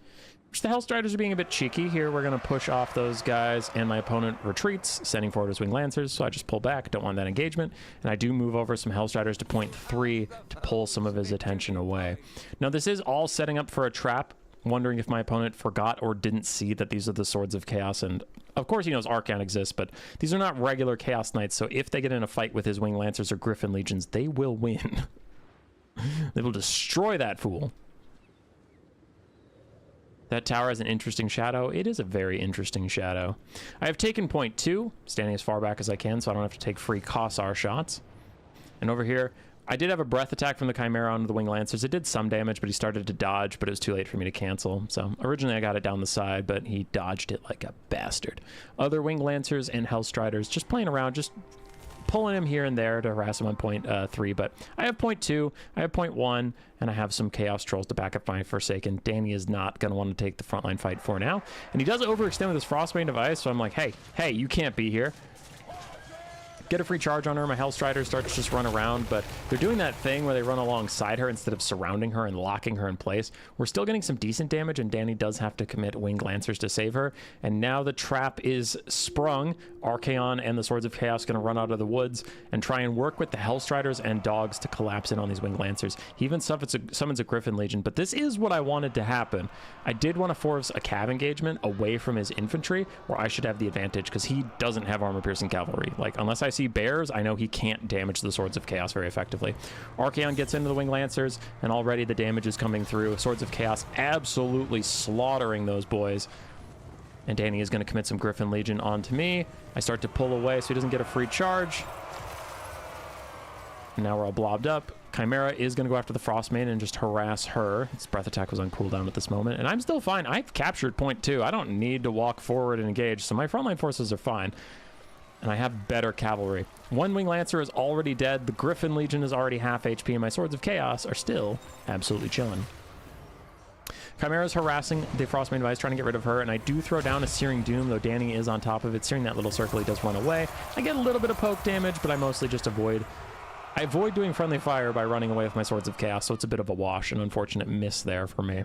Which the Hellstriders are being a bit cheeky here. We're going to push off those guys, and my opponent retreats, sending forward his Winged Lancers, so I just pull back. Don't want that engagement. And I do move over some Hellstriders to point 3 to pull some of his attention away. Now, this is all setting up for a trap, wondering if my opponent forgot or didn't see that these are the Swords of Chaos, and of course he knows Archaon exists, but these are not regular Chaos Knights, so if they get in a fight with his Winged Lancers or Griffin Legions, they will win. They will destroy that fool. That tower has an interesting shadow. It is a very interesting shadow. I have taken point 2, standing as far back as I can, so I don't have to take free Kossar shots. And over here, I did have a breath attack from the Chimera onto the Winged Lancers. It did some damage, but he started to dodge, but it was too late for me to cancel. So originally I got it down the side, but he dodged it like a bastard. Other Winged Lancers and Hellstriders just playing around, just pulling him here and there to harass him on point 3, but I have point 2, I have point 1, and I have some Chaos Trolls to back up my Forsaken. Danny is not going to want to take the frontline fight for now, and he does overextend with his Frostmaiden device, so I'm like, hey, you can't be here. Get a free charge on her. My Hellstrider starts to just run around, but they're doing that thing where they run alongside her instead of surrounding her and locking her in place. We're still getting some decent damage, and Danny does have to commit Winged Lancers to save her. And now the trap is sprung. Archaon and the Swords of Chaos going to run out of the woods and try and work with the Hellstriders and dogs to collapse in on these Winged Lancers. He even summons a Griffin Legion, but this is what I wanted to happen. I did want to force a cav engagement away from his infantry, where I should have the advantage, because he doesn't have armor-piercing cavalry. Like, unless I see bears, I know he can't damage the Swords of Chaos very effectively. Archaon gets into the Winged Lancers, and already the damage is coming through. Swords of Chaos absolutely slaughtering those boys. And Danny is going to commit some Griffin Legion onto me. I start to pull away so he doesn't get a free charge. And now we're all blobbed up. Chimera is going to go after the Frostmaiden and just harass her. His breath attack was on cooldown at this moment, and I'm still fine. I've captured point 2. I don't need to walk forward and engage, so my frontline forces are fine. And I have better cavalry. One Winged Lancer is already dead. The Griffin Legion is already half HP, and my Swords of Chaos are still absolutely chilling. Chimera's harassing the Frostmaiden device, trying to get rid of her, and I do throw down a Searing Doom, though Danny is on top of it. Searing that little circle, he does run away. I get a little bit of poke damage, but I mostly just avoid. I avoid doing friendly fire by running away with my Swords of Chaos, so it's a bit of a wash, an unfortunate miss there for me.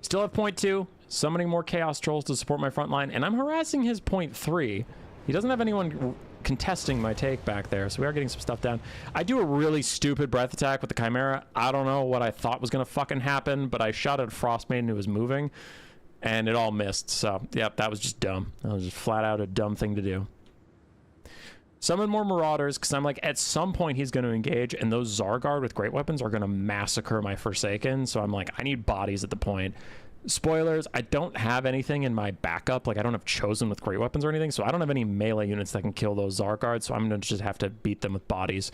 Still have point 2, summoning more Chaos Trolls to support my front line, and I'm harassing his point 3. He doesn't have anyone contesting my take back there, so we are getting some stuff down. I do a really stupid breath attack with the Chimera. I don't know what I thought was going to fucking happen, but I shot at Frostmaiden who was moving, and it all missed. So, yep, that was just dumb. That was just flat out a dumb thing to do. Summon more Marauders, because I'm like, at some point he's going to engage, and those Zargard with great weapons are going to massacre my Forsaken, so I'm like, I need bodies at the point. Spoilers, I don't have anything in my backup. Like, I don't have Chosen with great weapons or anything, so I don't have any melee units that can kill those Zargard, so I'm going to just have to beat them with bodies.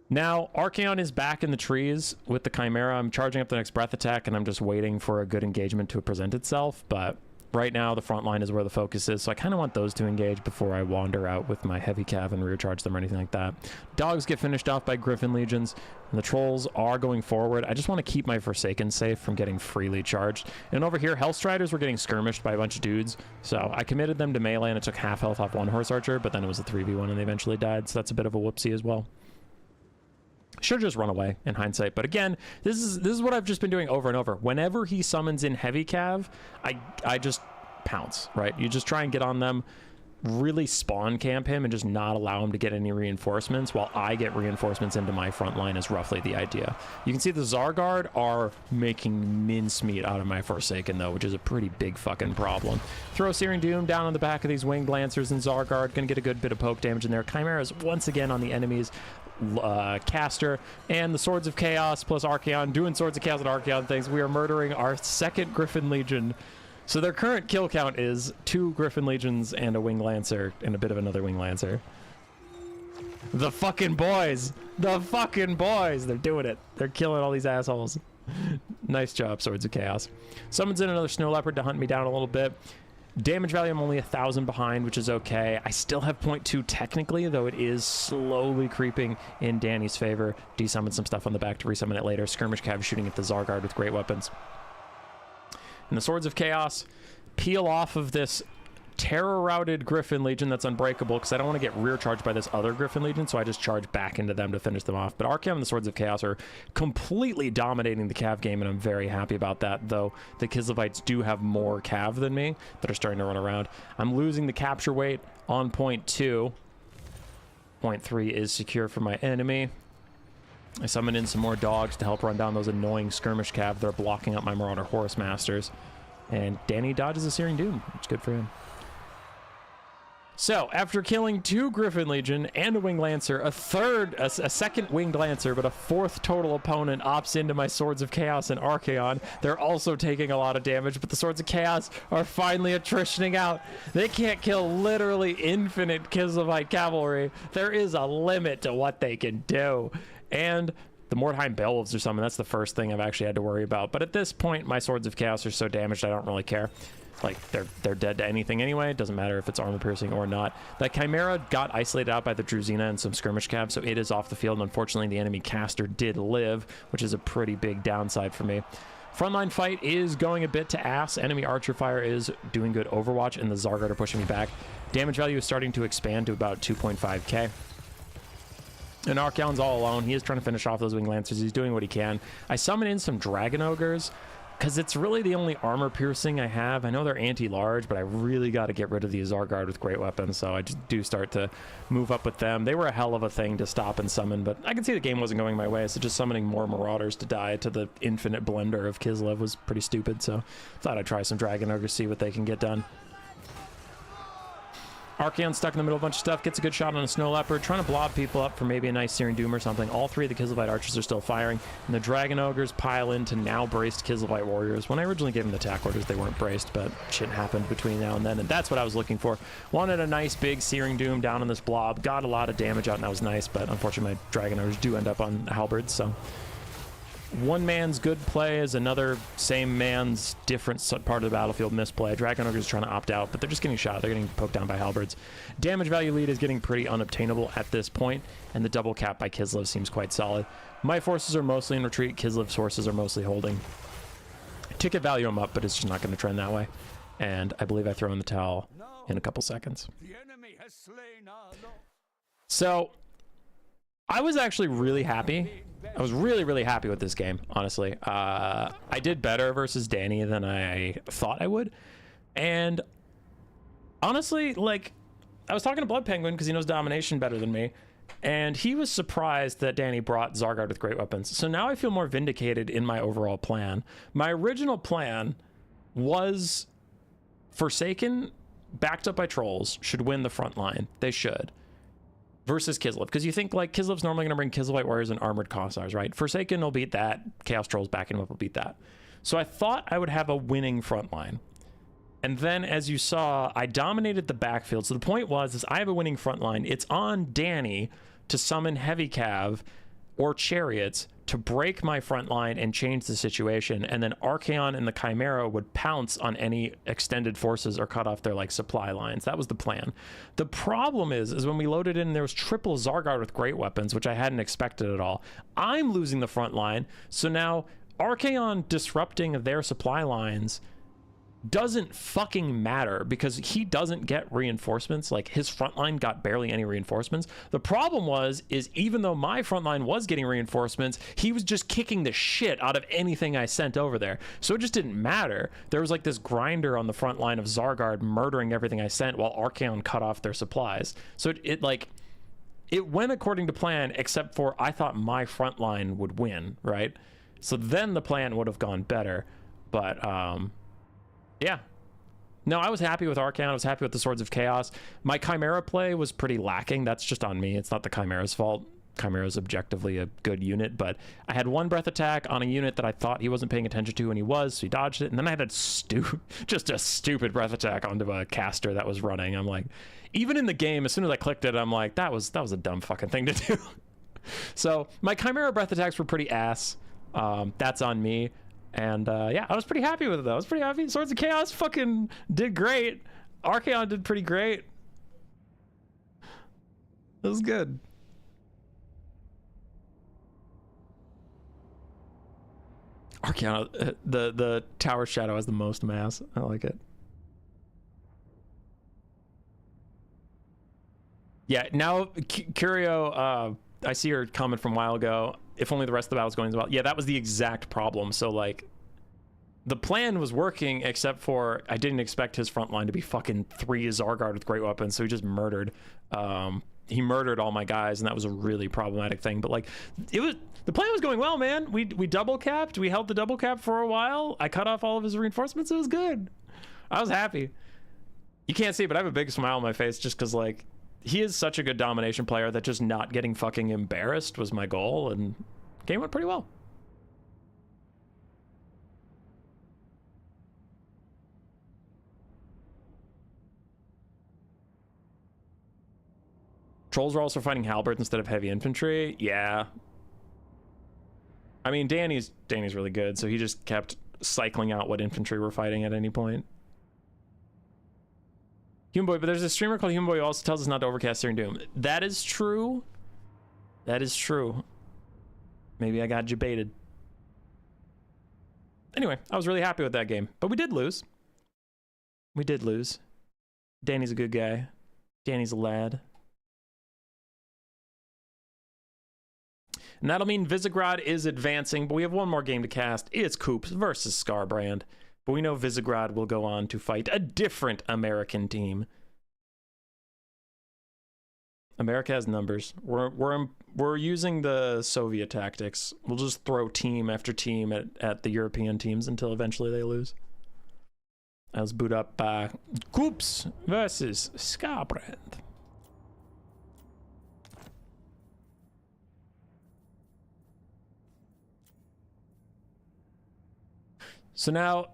Now, Archaon is back in the trees with the Chimera. I'm charging up the next breath attack, and I'm just waiting for a good engagement to present itself, but right now the front line is where the focus is, so I kind of want those to engage before I wander out with my heavy cav and rear charge them or anything like that. Dogs get finished off by Griffin Legions, and the Trolls are going forward. I just want to keep my Forsaken safe from getting freely charged. And over here, Hellstriders were getting skirmished by a bunch of dudes, so I committed them to melee, and it took half health off one Horse Archer, but then it was a 3v1 and they eventually died, so that's a bit of a whoopsie as well. Should just run away in hindsight, but again, this is what I've just been doing over and over. Whenever he summons in heavy cav, I just pounce, right? You just try and get on them, really spawn camp him and just not allow him to get any reinforcements while I get reinforcements into my front line is roughly the idea. You can see the Zargard are making mincemeat out of my Forsaken though, which is a pretty big fucking problem. Throw Searing Doom down on the back of these Winged Lancers and Zargard, gonna get a good bit of poke damage in there. Chimera is once again on the enemy's caster, and the Swords of Chaos plus Archaon doing Swords of Chaos and Archaon things. We are murdering our second Griffin Legion. So their current kill count is 2 Griffin Legions and a Winged Lancer and a bit of another Winged Lancer. The fucking boys! The fucking boys! They're doing it. They're killing all these assholes. Nice job, Swords of Chaos. Summons in another Snow Leopard to hunt me down a little bit. Damage value, I'm only 1,000 behind, which is okay. I still have 0.2 technically, though it is slowly creeping in Danny's favor. Desummon some stuff on the back to resummon it later. Skirmish Cav shooting at the Zargard with great weapons. And the Swords of Chaos peel off of this terror-routed Griffin Legion that's unbreakable because I don't want to get rear charged by this other Griffin Legion, so I just charge back into them to finish them off. But Archaon and the Swords of Chaos are completely dominating the Cav game, and I'm very happy about that, though the Kislevites do have more Cav than me that are starting to run around. I'm losing the capture weight on 0.2. 0.3 is secure for my enemy. I summon in some more dogs to help run down those annoying skirmish cav. They're blocking up my Marauder Horse Masters. And Danny dodges a Searing Doom. It's good for him. So, after killing 2 Griffin Legion and a Winged Lancer, a second Winged Lancer, but a 4th total opponent opts into my Swords of Chaos and Archaon. They're also taking a lot of damage, but the Swords of Chaos are finally attritioning out. They can't kill literally infinite Kislevite cavalry. There is a limit to what they can do. And the Mordheim Elves or something, that's the first thing I've actually had to worry about. But at this point, my Swords of Chaos are so damaged, I don't really care. Like, they're dead to anything anyway. It doesn't matter if it's armor piercing or not. That Chimera got isolated out by the Druzina and some skirmish cabs, so it is off the field. And unfortunately, the enemy caster did live, which is a pretty big downside for me. Frontline fight is going a bit to ass. Enemy archer fire is doing good Overwatch, and the Zargard are pushing me back. Damage value is starting to expand to about 2.5k. And Archaon's all alone. He is trying to finish off those Winged Lancers. He's doing what he can. I summon in some Dragon Ogres because it's really the only armor piercing I have. I know they're anti-large, but I really got to get rid of the Zargard with great weapons, so I just do start to move up with them. They were a hell of a thing to stop and summon, but I can see the game wasn't going my way, so just summoning more Marauders to die to the infinite blender of Kislev was pretty stupid, so thought I'd try some Dragon Ogres, see what they can get done. Archaon stuck in the middle of a bunch of stuff, gets a good shot on a Snow Leopard, trying to blob people up for maybe a nice Searing Doom or something. All 3 of the Kislevite archers are still firing, and the Dragon Ogres pile into now braced Kislevite warriors. When I originally gave them the attack orders, they weren't braced, but shit happened between now and then, and that's what I was looking for. Wanted a nice big Searing Doom down on this blob, got a lot of damage out, and that was nice, but unfortunately my Dragon Ogres do end up on halberds, so one man's good play is another same man's different part of the battlefield misplay. Dragon Ogre is trying to opt out, but they're just getting shot. They're getting poked down by halberds. Damage value lead is getting pretty unobtainable at this point, and the double cap by Kislev seems quite solid. My forces are mostly in retreat. Kislev's forces are mostly holding. Ticket value I'm up, but it's just not going to trend that way. And I believe I throw in the towel in a couple seconds. So I was actually really happy. I was really happy with this game, honestly. I did better versus Danny than I thought I would. And honestly, like, I was talking to Blood Penguin because he knows domination better than me. And he was surprised that Danny brought Zargard with great weapons. So now I feel more vindicated in my overall plan. My original plan was Forsaken, backed up by trolls, should win the front line. They should. Versus Kislev, because you think like Kislev's normally going to bring Kislevite warriors and armored Kossars, right? Forsaken will beat that. Chaos Trolls backing him up will beat that. So I thought I would have a winning front line. And then, as you saw, I dominated the backfield. So the point was, is I have a winning front line. It's on Danny to summon heavy cav or chariots to break my front line and change the situation, and then Archaon and the Chimera would pounce on any extended forces or cut off their like supply lines. That was the plan. The problem is when we loaded in, there was triple Zargard with great weapons, which I hadn't expected at all. I'm losing the front line, so now Archaon disrupting their supply lines doesn't fucking matter because he doesn't get reinforcements. Like, his front line got barely any reinforcements. The problem is even though my front line was getting reinforcements, he was just kicking the shit out of anything I sent over there. So it just didn't matter. There was like this grinder on the front line of Zargard murdering everything I sent while Archaon cut off their supplies. So it went according to plan, except for I thought my front line would win, right? So then the plan would have gone better. But yeah. No, I was happy with Archaon. I was happy with the Swords of Chaos. My Chimera play was pretty lacking. That's just on me. It's not the Chimera's fault. Chimera's objectively a good unit, but I had one breath attack on a unit that I thought he wasn't paying attention to, and he was, so he dodged it. And then I had just a stupid breath attack onto a caster that was running. I'm like, even in the game, as soon as I clicked it, I'm like, that was a dumb fucking thing to do. So my Chimera breath attacks were pretty ass. That's on me. And yeah, I was pretty happy with it though. I was pretty happy. Swords of Chaos fucking did great. Archaon did pretty great. It was good. Archaon, the Tower Shadow has the most mass. I like it. Yeah, now Curio, I see your comment from a while ago. If only the rest of the battle was going as well. Yeah, that was the exact problem. So like, the plan was working, except for I didn't expect his front line to be fucking 3 Zargard with great weapons, so he just murdered. He murdered all my guys, and that was a really problematic thing. But like, the plan was going well, man. We double capped. We held the double cap for a while. I cut off all of his reinforcements. It was good. I was happy. You can't see, but I have a big smile on my face just because like, he is such a good domination player that just not getting fucking embarrassed was my goal, and game went pretty well. Trolls are also fighting halberds instead of heavy infantry. Yeah. I mean, Danny's really good, so he just kept cycling out what infantry were fighting at any point. Humanboy, but there's a streamer called Humanboy who also tells us not to overcast during Doom. That is true. That is true. Maybe I got debated. Anyway, I was really happy with that game, but we did lose. We did lose. Danny's a good guy. Danny's a lad. And that'll mean Visegrad is advancing, but we have one more game to cast. It's Coops versus Scarbrand. But we know Visegrad will go on to fight a different American team. America has numbers. We're using the Soviet tactics. We'll just throw team after team at the European teams until eventually they lose. I was boot up by Coops versus Scarbrand. So now,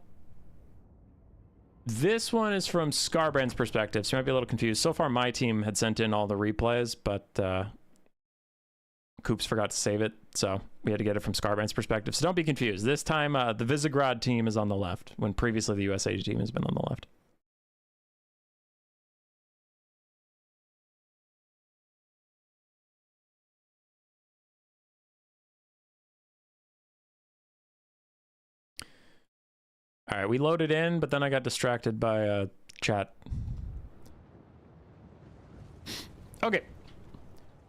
this one is from Scarbrand's perspective, so you might be a little confused. So far, my team had sent in all the replays, but Coops forgot to save it, so we had to get it from Scarbrand's perspective. So don't be confused. This time, the Visegrad team is on the left, when previously the USA team has been on the left. All right, we loaded in, but then I got distracted by chat. Okay.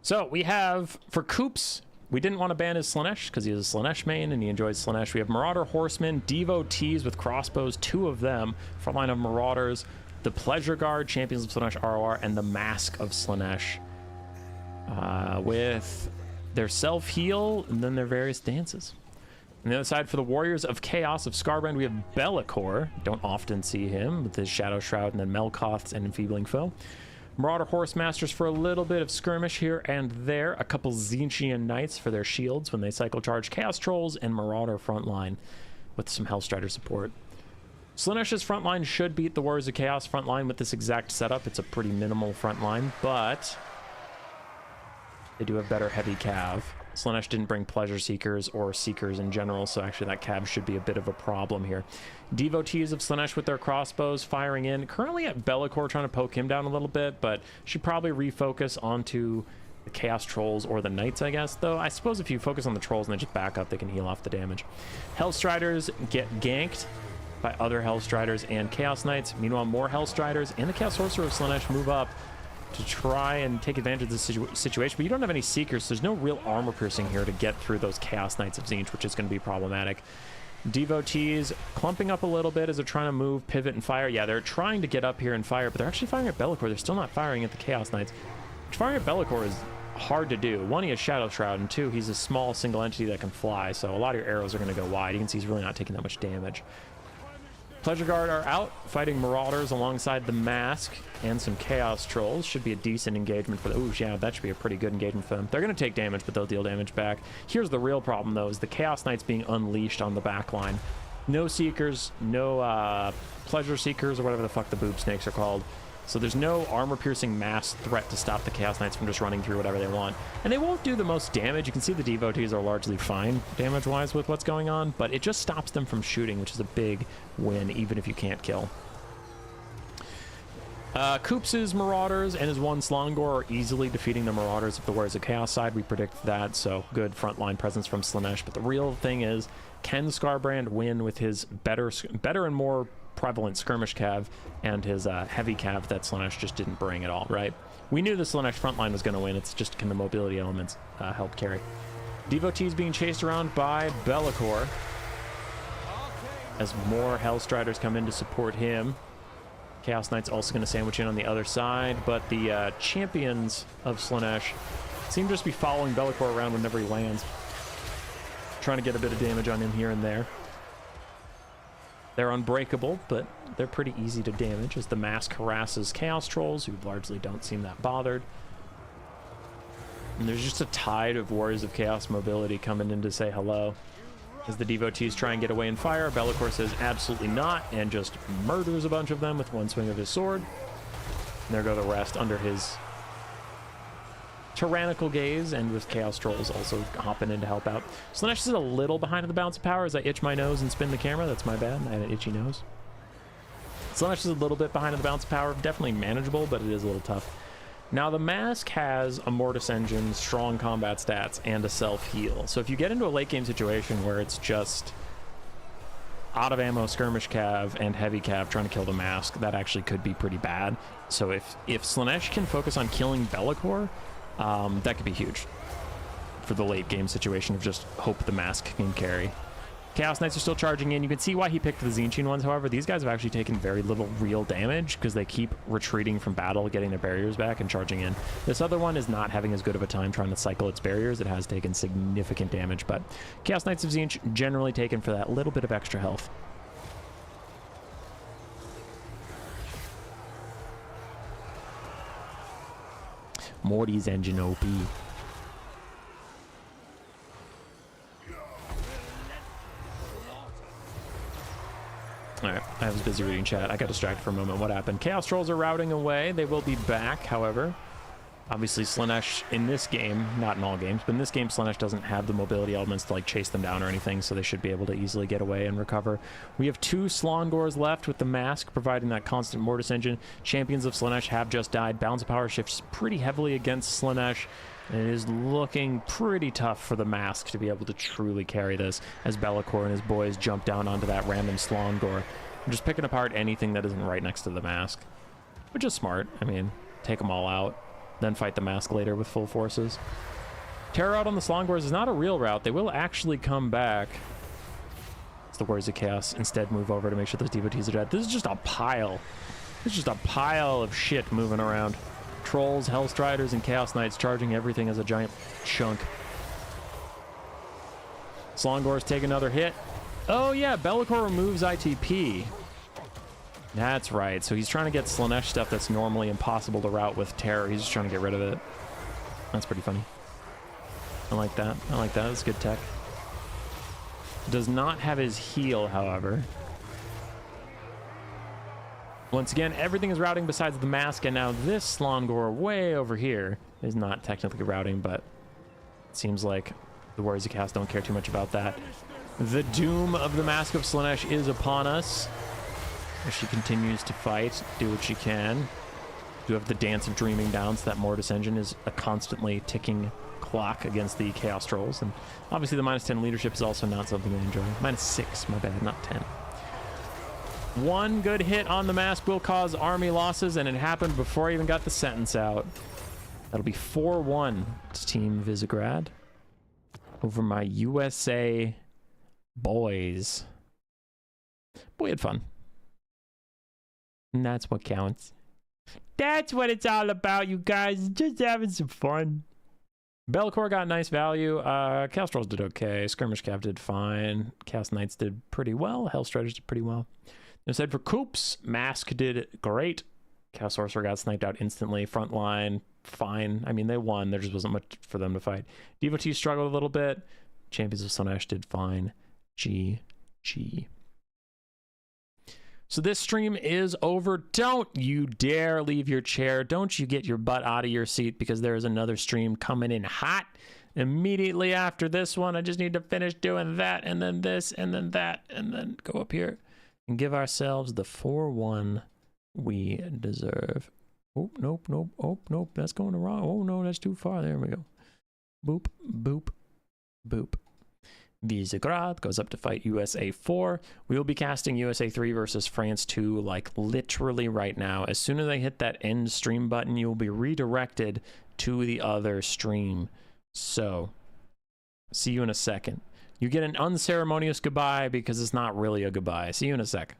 So we have, for Coops, we didn't want to ban his Slaanesh because he is a Slaanesh main and he enjoys Slaanesh. We have Marauder Horsemen, Devotees with crossbows, 2 of them. Front line of Marauders, the Pleasure Guard, Champions of Slaanesh ROR, and the Mask of Slaanesh. With their self-heal and then their various dances. On the other side, for the Warriors of Chaos of Scarbrand, we have Bellicor. Don't often see him with his Shadow Shroud, and then Melkoths and Enfeebling Foe. Marauder Horse Masters for a little bit of skirmish here and there. A couple Tzeentchian Knights for their shields when they cycle charge. Chaos Trolls and Marauder frontline with some Hellstrider support. Slaanesh's frontline should beat the Warriors of Chaos frontline with this exact setup. It's a pretty minimal frontline, but they do have better heavy cav. Slaanesh didn't bring Pleasure Seekers or Seekers in general, so actually that cav should be a bit of a problem here. Devotees of Slaanesh with their crossbows firing in. Currently at Bellicor trying to poke him down a little bit, but should probably refocus onto the Chaos Trolls or the Knights, I guess, though. I suppose if you focus on the Trolls and then just back up, they can heal off the damage. Hellstriders get ganked. by other Hellstriders and Chaos Knights. Meanwhile, more Hellstriders and the Chaos Sorcerer of Slaanesh move up to try and take advantage of this situation, but you don't have any Seekers, so there's no real armor piercing here to get through those Chaos Knights of Tzeentch, which is going to be problematic. Devotees clumping up a little bit as they're trying to move, pivot, and fire. Yeah, they're trying to get up here and fire, but they're actually firing at Be'lakor. They're still not firing at the Chaos Knights. Firing at Be'lakor is hard to do. One, he has Shadow Shroud, and two, he's a small single entity that can fly, so a lot of your arrows are going to go wide. You can see he's really not taking that much damage. Pleasure Guard are out, fighting Marauders alongside the Mask and some Chaos Trolls. Should be a decent engagement for them. Ooh, yeah, that should be a pretty good engagement for them. They're going to take damage, but they'll deal damage back. Here's the real problem, though, is the Chaos Knights being unleashed on the back line. No Seekers, no Pleasure Seekers, or whatever the fuck the boob snakes are called. So there's no armor-piercing mass threat to stop the Chaos Knights from just running through whatever they want. And they won't do the most damage. You can see the Devotees are largely fine damage-wise with what's going on, but it just stops them from shooting, which is a big win, even if you can't kill. Koops' Marauders and his one Slongor are easily defeating the Marauders of the Warriors of Chaos side. We predict that, so good frontline presence from Slaanesh. But the real thing is, can Skarbrand win with his better and more prevalent skirmish cav and his heavy cav that Slaanesh just didn't bring at all, right? We knew the Slaanesh frontline was going to win. It's just, can the mobility elements help carry? Devotees being chased around by Be'lakor as more Hellstriders come in to support him. Chaos Knight's also going to sandwich in on the other side, but the champions of Slaanesh seem to just be following Be'lakor around whenever he lands, trying to get a bit of damage on him here and there. They're unbreakable, but they're pretty easy to damage as the Mask harasses Chaos Trolls, who largely don't seem that bothered. And there's just a tide of Warriors of Chaos mobility coming in to say hello. As the Devotees try and get away and fire, Be'lakor says absolutely not, and just murders a bunch of them with one swing of his sword. And there go the rest under his tyrannical gaze, and with Chaos Trolls also hopping in to help out. Slaanesh is a little behind in the balance of power as I itch my nose and spin the camera. That's my bad. I had an itchy nose. Slaanesh is a little bit behind in the balance of power. Definitely manageable, but it is a little tough. Now, the Mask has a Mortis Engine, strong combat stats, and a self-heal. So if you get into a late-game situation where it's just out-of-ammo skirmish cav and heavy cav trying to kill the Mask, that actually could be pretty bad. So if Slaanesh can focus on killing Be'lakor, that could be huge for the late game situation of just hope the Mask can carry. Chaos Knights are still charging in. You can see why he picked the Tzeentchian ones, however. These guys have actually taken very little real damage because they keep retreating from battle, getting their barriers back, and charging in. This other one is not having as good of a time trying to cycle its barriers. It has taken significant damage, but Chaos Knights of Tzeentch generally taken for that little bit of extra health. Morty's engine OP. Alright, I was busy reading chat. I got distracted for a moment. What happened? Chaos Trolls are routing away. They will be back, however. Obviously, Slaanesh in this game, not in all games, but in this game, Slaanesh doesn't have the mobility elements to like chase them down or anything, so they should be able to easily get away and recover. We have 2 Slongors left with the Mask providing that constant Mortis Engine. Champions of Slaanesh have just died. Balance of power shifts pretty heavily against Slaanesh, and it is looking pretty tough for the Mask to be able to truly carry this as Be'lakor and his boys jump down onto that random Slongor. I'm just picking apart anything that isn't right next to the Mask, which is smart. I mean, take them all out, then fight the Mask later with full forces. Terror out on the Slongors is not a real route. They will actually come back. As the Warriors of Chaos instead move over to make sure those Devotees are dead. This is just a pile. This is just a pile of shit moving around. Trolls, Hellstriders, and Chaos Knights charging everything as a giant chunk. Slongors take another hit. Oh yeah, Be'lakor removes ITP. That's right, so he's trying to get Slaanesh stuff that's normally impossible to route with Terror. He's just trying to get rid of it. That's pretty funny. I like that. I like that. That's good tech. Does not have his heal, however. Once again, everything is routing besides the Mask, and now this Slongor way over here is not technically routing, but it seems like the Warriors of Chaos don't care too much about that. The doom of the Mask of Slaanesh is upon us. As she continues to fight, do what she can. You have the Dance of Dreaming down, so that Mortis Engine is a constantly ticking clock against the Chaos Trolls. And obviously the -10 leadership is also not something I enjoy. -6, my bad, not 10. One good hit on the mask will cause army losses, and it happened before I even got the sentence out. That'll be 4-1 to Team Visegrad over my USA boys. But we had fun. And that's what counts. That's what it's all about, you guys. Just having some fun. Bellicor got nice value. Chaos Trolls did okay. Skirmish Cav did fine. Chaos Knights did pretty well. Hellstriders did pretty well. Instead for Coops, Mask did great. Chaos Sorcerer got sniped out instantly. Frontline, fine. I mean, they won. There just wasn't much for them to fight. Devotee struggled a little bit. Champions of Slaanesh did fine. GG. So this stream is over. Don't you dare leave your chair. Don't you get your butt out of your seat, because there is another stream coming in hot immediately after this one. I just need to finish doing that, and then this, and then that, and then go up here and give ourselves the 4-1 we deserve. Oh, nope, nope, oh, nope, that's going the wrong. Oh, no, that's too far. There we go. Boop, boop, boop. Visegrad goes up to fight USA 4. We will be casting USA 3 versus France 2 like literally right now. As soon as I hit that end stream button, you will be redirected to the other stream. So, see you in a second. You get an unceremonious goodbye because it's not really a goodbye. See you in a sec.